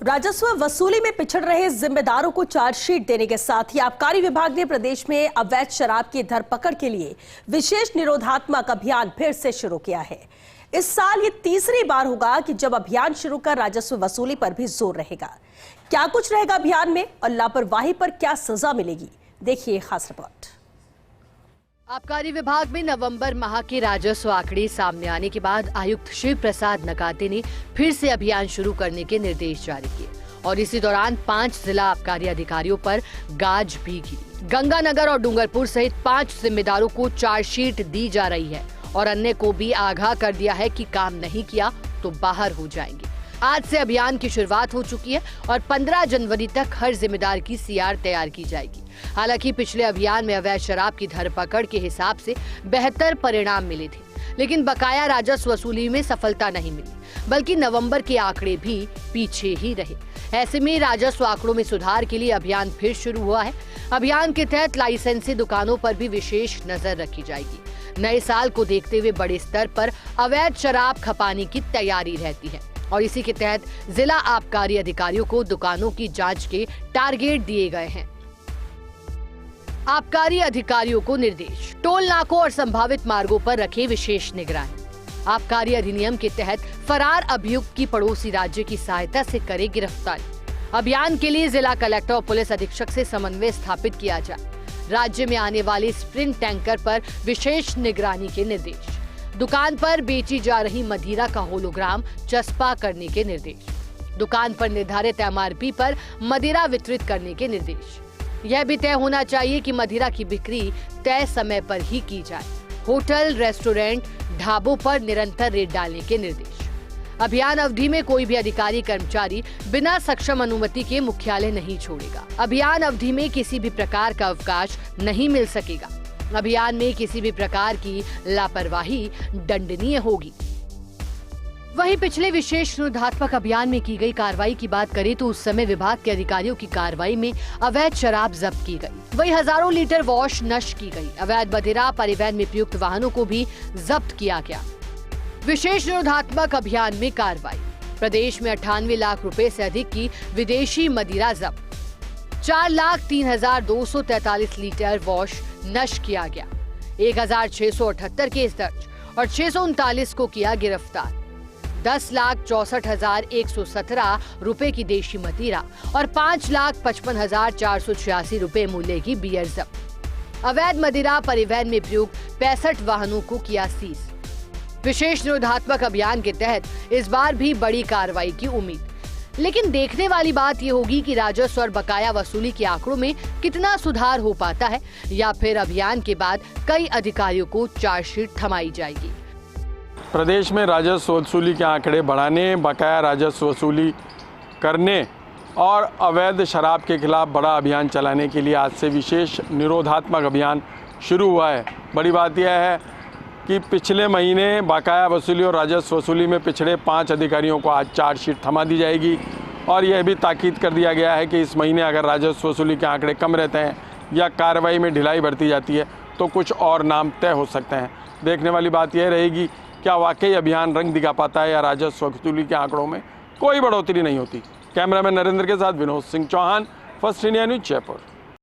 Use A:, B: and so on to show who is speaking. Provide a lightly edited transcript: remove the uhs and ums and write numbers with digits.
A: राजस्व वसूली में पिछड़ रहे जिम्मेदारों को चार्जशीट देने के साथ ही आबकारी विभाग ने प्रदेश में अवैध शराब की धरपकड़ के लिए विशेष निरोधात्मक अभियान फिर से शुरू किया है। इस साल ये तीसरी बार होगा कि जब अभियान शुरू कर राजस्व वसूली पर भी जोर रहेगा। क्या कुछ रहेगा अभियान में और लापरवाही पर क्या सजा मिलेगी, देखिए खास रिपोर्ट।
B: आबकारी विभाग में नवंबर माह के राजस्व आंकड़े सामने आने के बाद आयुक्त शिव प्रसाद नकाते ने फिर से अभियान शुरू करने के निर्देश जारी किए और इसी दौरान 5 जिला आबकारी अधिकारियों पर गाज भी गिरी। गंगानगर और डूंगरपुर सहित 5 जिम्मेदारों को चार्जशीट दी जा रही है और अन्य को भी आगाह कर दिया है कि काम नहीं किया तो बाहर हो जाएंगे। आज से अभियान की शुरुआत हो चुकी है और 15 जनवरी तक हर जिम्मेदार की सीआर तैयार की जाएगी। हालांकि पिछले अभियान में अवैध शराब की धरपकड़ के हिसाब से बेहतर परिणाम मिले थे, लेकिन बकाया राजस्व वसूली में सफलता नहीं मिली, बल्कि नवंबर के आंकड़े भी पीछे ही रहे। ऐसे में राजस्व आंकड़ों में सुधार के लिए अभियान फिर शुरू हुआ है। अभियान के तहत लाइसेंसी दुकानों पर भी विशेष नजर रखी जाएगी। नए साल को देखते हुए बड़े स्तर पर अवैध शराब खपाने की तैयारी रहती है और इसी के तहत जिला आबकारी अधिकारियों को दुकानों की जांच के टारगेट दिए गए हैं। आबकारी अधिकारियों को निर्देश, टोल नाकों और संभावित मार्गों पर रखे विशेष निगरानी। आबकारी अधिनियम के तहत फरार अभियुक्त की पड़ोसी राज्य की सहायता से करे गिरफ्तारी। अभियान के लिए जिला कलेक्टर और पुलिस अधीक्षक से समन्वय स्थापित किया जाए। राज्य में आने वाले स्प्रिंग टैंकर पर विशेष निगरानी के निर्देश। दुकान पर बेची जा रही मदिरा का होलोग्राम चस्पा करने के निर्देश। दुकान पर निर्धारित एमआरपी पर मदिरा वितरित करने के निर्देश। यह भी तय होना चाहिए कि मदिरा की बिक्री तय समय पर ही की जाए। होटल, रेस्टोरेंट, ढाबों पर निरंतर रेड डालने के निर्देश। अभियान अवधि में कोई भी अधिकारी कर्मचारी बिना सक्षम अनुमति के मुख्यालय नहीं छोड़ेगा। अभियान अवधि में किसी भी प्रकार का अवकाश नहीं मिल सकेगा। अभियान में किसी भी प्रकार की लापरवाही दंडनीय होगी। वहीं पिछले विशेष निरोधात्मक अभियान में की गई कार्रवाई की बात करें तो उस समय विभाग के अधिकारियों की कार्रवाई में अवैध शराब जब्त की गई, वहीं हजारों लीटर वॉश नष्ट की गई। अवैध मदिरा परिवहन में प्रयुक्त वाहनों को भी जब्त किया गया। विशेष निरोधात्मक अभियान में कार्रवाई, प्रदेश में 98 लाख रुपए से अधिक की विदेशी मदिरा जब्त, 4,03,243 लीटर वॉश नष्ट किया गया, 1,678 केस दर्ज और 639 को किया गिरफ्तार। 10,64,117 रुपए की देशी मदिरा और 5,55,486 रुपए मूल्य की बियर जब्त। अवैध मदिरा परिवहन में प्रयुक्त 65 वाहनों को किया सीज। विशेष निरोधात्मक अभियान के तहत इस बार भी बड़ी कार्रवाई की उम्मीद, लेकिन देखने वाली बात ये होगी कि राजस्व और बकाया वसूली के आंकड़ों में कितना सुधार हो पाता है या फिर अभियान के बाद कई अधिकारियों को चार्जशीट थमाई जाएगी।
C: प्रदेश में राजस्व वसूली के आंकड़े बढ़ाने, बकाया राजस्व वसूली करने और अवैध शराब के खिलाफ बड़ा अभियान चलाने के लिए आज से विशेष निरोधात्मक अभियान शुरू हुआ है। बड़ी बात यह है कि पिछले महीने बकाया वसूली और राजस्व वसूली में पिछड़े 5 अधिकारियों को आज चार्जशीट थमा दी जाएगी और यह भी ताकीद कर दिया गया है कि इस महीने अगर राजस्व वसूली के आंकड़े कम रहते हैं या कार्रवाई में ढिलाई बरती जाती है तो कुछ और नाम तय हो सकते हैं। देखने वाली बात यह रहेगी क्या वाकई अभियान रंग दिखा पाता है या राजस्व वसूली के आंकड़ों में कोई बढ़ोतरी नहीं होती। कैमरामैन नरेंद्र के साथ Vinod Singh Chauhan, First India News, Jaipur.